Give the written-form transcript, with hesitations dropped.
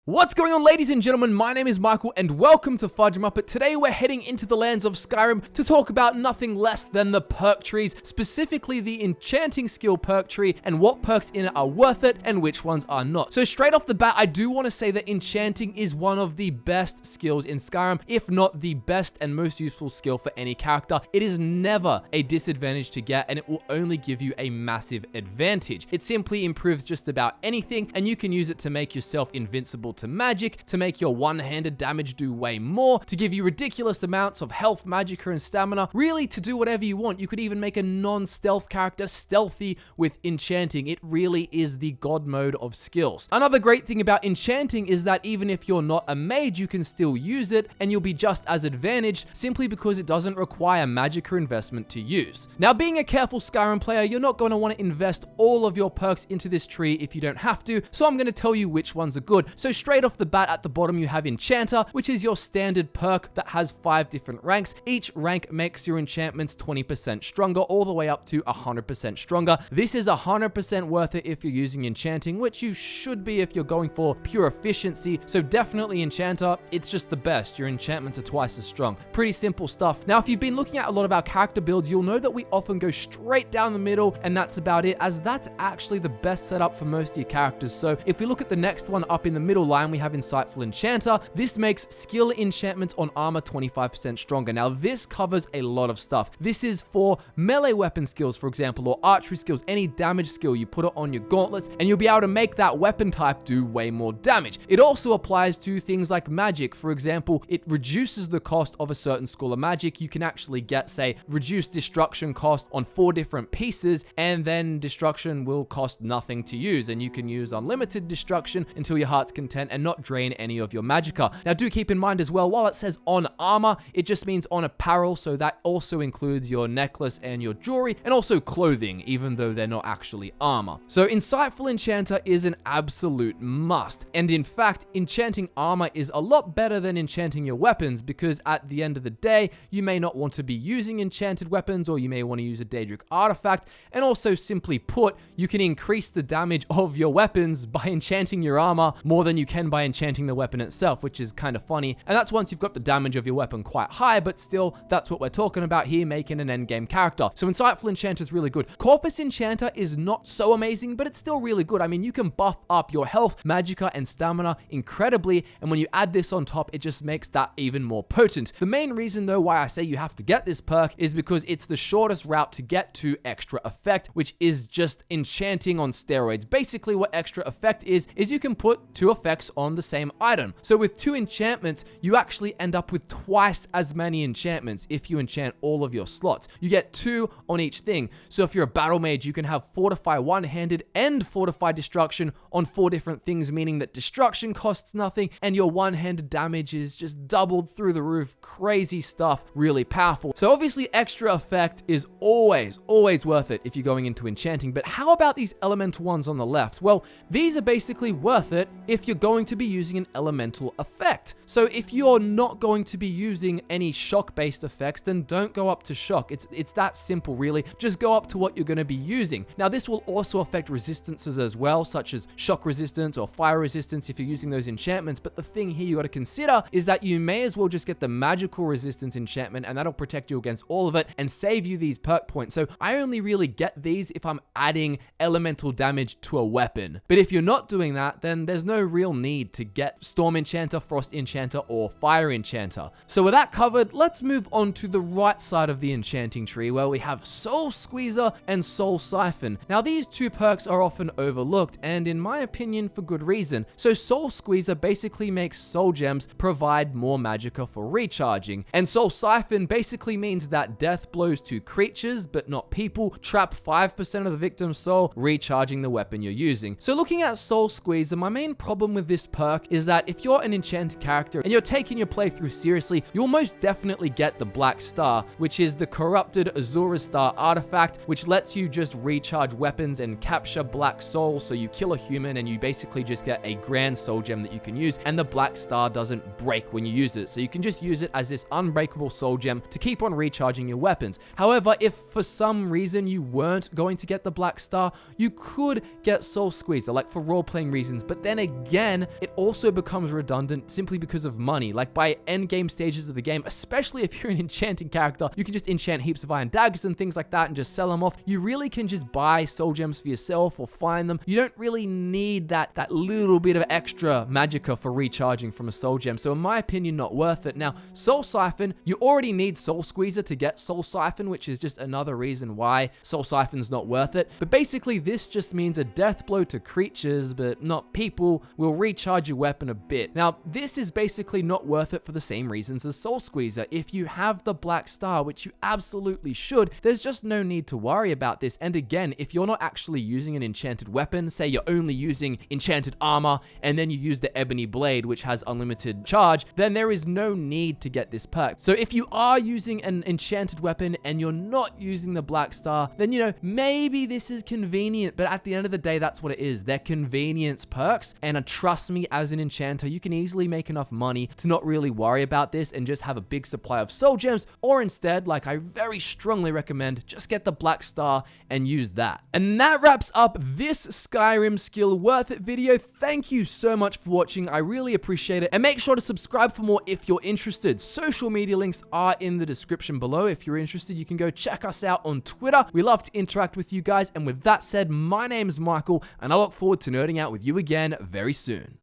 What's going on, ladies and gentlemen? My name is Michael and welcome to Fudge Muppet. Today we're heading into the lands of Skyrim to talk about nothing less than the perk trees, specifically the enchanting skill perk tree and what perks in it are worth it and which ones are not. So straight off the bat, I do want to say that enchanting is one of the best skills in Skyrim, if not the best and most useful skill for any character. It is never a disadvantage to get and it will only give you a massive advantage. It simply improves just about anything and you can use it to make yourself invincible to magic, to make your one-handed damage do way more, to give you ridiculous amounts of health, magicka, and stamina, really to do whatever you want. You could even make a non-stealth character stealthy with enchanting. It really is the god mode of skills. Another great thing about enchanting is that even if you're not a mage, you can still use it and you'll be just as advantaged simply because it doesn't require magicka investment to use. Now, being a careful Skyrim player, you're not going to want to invest all of your perks into this tree if you don't have to, so I'm going to tell you which ones are good. So straight off the bat, at the bottom you have Enchanter, which is your standard perk that has 5 different ranks. Each rank makes your enchantments 20% stronger, all the way up to 100% stronger. This is 100% worth it if you're using Enchanting, which you should be if you're going for pure efficiency. So definitely Enchanter, it's just the best. Your enchantments are twice as strong. Pretty simple stuff. Now, if you've been looking at a lot of our character builds, you'll know that we often go straight down the middle, and that's about it, as that's actually the best setup for most of your characters. So if we look at the next one up in the middle line, we have Insightful Enchanter. This makes skill enchantments on armor 25% stronger. Now, this covers a lot of stuff. This is for melee weapon skills, for example, or archery skills, any damage skill. You put it on your gauntlets and you'll be able to make that weapon type do way more damage. It also applies to things like magic. For example, it reduces the cost of a certain school of magic. You can actually get, say, reduced destruction cost on 4 different pieces, and then destruction will cost nothing to use, and you can use unlimited destruction until your heart's content and not drain any of your magicka. Now, do keep in mind as well, while it says on armor, it just means on apparel, so that also includes your necklace and your jewelry, and also clothing, even though they're not actually armor. So Insightful Enchanter is an absolute must, and in fact, enchanting armor is a lot better than enchanting your weapons, because at the end of the day, you may not want to be using enchanted weapons, or you may want to use a Daedric artifact, and also, simply put, you can increase the damage of your weapons by enchanting your armor more than you can by enchanting the weapon itself, which is kind of funny. And that's once you've got the damage of your weapon quite high, but still, that's what we're talking about here, making an endgame character. So Insightful Enchanter is really good. Corpus Enchanter is not so amazing, but it's still really good. I mean, you can buff up your health, magicka, and stamina incredibly, and when you add this on top, it just makes that even more potent. The main reason, though, why I say you have to get this perk is because it's the shortest route to get to extra effect, which is just enchanting on steroids. Basically, what extra effect is you can put 2 effects on the same item. So with 2 enchantments, you actually end up with twice as many enchantments if you enchant all of your slots. You get 2 on each thing. So if you're a battle mage, you can have Fortify one-handed and Fortify destruction on 4 different things, meaning that destruction costs nothing and your one-handed damage is just doubled through the roof. Crazy stuff, really powerful. So obviously extra effect is always worth it if you're going into enchanting, but how about these elemental ones on the left? Well, these are basically worth it if you're going to be using an elemental effect. So if you're not going to be using any shock-based effects, then don't go up to shock. It's that simple, really. Just go up to what you're going to be using. Now, this will also affect resistances as well, such as shock resistance or fire resistance if you're using those enchantments. But the thing here you got to consider is that you may as well just get the magical resistance enchantment, and that'll protect you against all of it and save you these perk points. So I only really get these if I'm adding elemental damage to a weapon. But if you're not doing that, then there's no real need to get Storm Enchanter, Frost Enchanter, or Fire Enchanter. So with that covered, let's move on to the right side of the enchanting tree, where we have Soul Squeezer and Soul Siphon. Now, these 2 perks are often overlooked, and in my opinion, for good reason. So Soul Squeezer basically makes soul gems provide more magicka for recharging, and Soul Siphon basically means that death blows to creatures, but not people, trap 5% of the victim's soul, recharging the weapon you're using. So looking at Soul Squeezer, my main problem with this perk is that if you're an enchanted character and you're taking your playthrough seriously, you'll most definitely get the Black Star, which is the corrupted Azura Star artifact, which lets you just recharge weapons and capture black souls. So you kill a human and you basically just get a grand soul gem that you can use, and the Black Star doesn't break when you use it. So you can just use it as this unbreakable soul gem to keep on recharging your weapons. However, if for some reason you weren't going to get the Black Star, you could get Soul Squeezer, like for role-playing reasons, but then again, then it also becomes redundant simply because of money. Like by end game stages of the game, especially if you're an enchanting character, you can just enchant heaps of iron daggers and things like that and just sell them off. You really can just buy soul gems for yourself or find them. You don't really need that little bit of extra magicka for recharging from a soul gem. So in my opinion, not worth it. Now, Soul Siphon, you already need Soul Squeezer to get Soul Siphon, which is just another reason why Soul Siphon's not worth it. But basically, this just means a death blow to creatures, but not people, will recharge your weapon a bit. Now, this is basically not worth it for the same reasons as Soul Squeezer. If you have the Black Star, which you absolutely should, there's just no need to worry about this. And again, if you're not actually using an enchanted weapon, say you're only using enchanted armor, and then you use the Ebony Blade, which has unlimited charge, then there is no need to get this perk. So if you are using an enchanted weapon and you're not using the Black Star, then, you know, maybe this is convenient, but at the end of the day, that's what it is. They're convenience perks, and trust me, as an enchanter, you can easily make enough money to not really worry about this and just have a big supply of soul gems, or instead, like I very strongly recommend, just get the Black Star and use that. And that wraps up this Skyrim skill worth it video. Thank you so much for watching. I really appreciate it, and make sure to subscribe for more if you're interested. Social media links are in the description below. If you're interested, you can go check us out on Twitter. We love to interact with you guys, and with that said, my name is Michael, and I look forward to nerding out with you again very soon.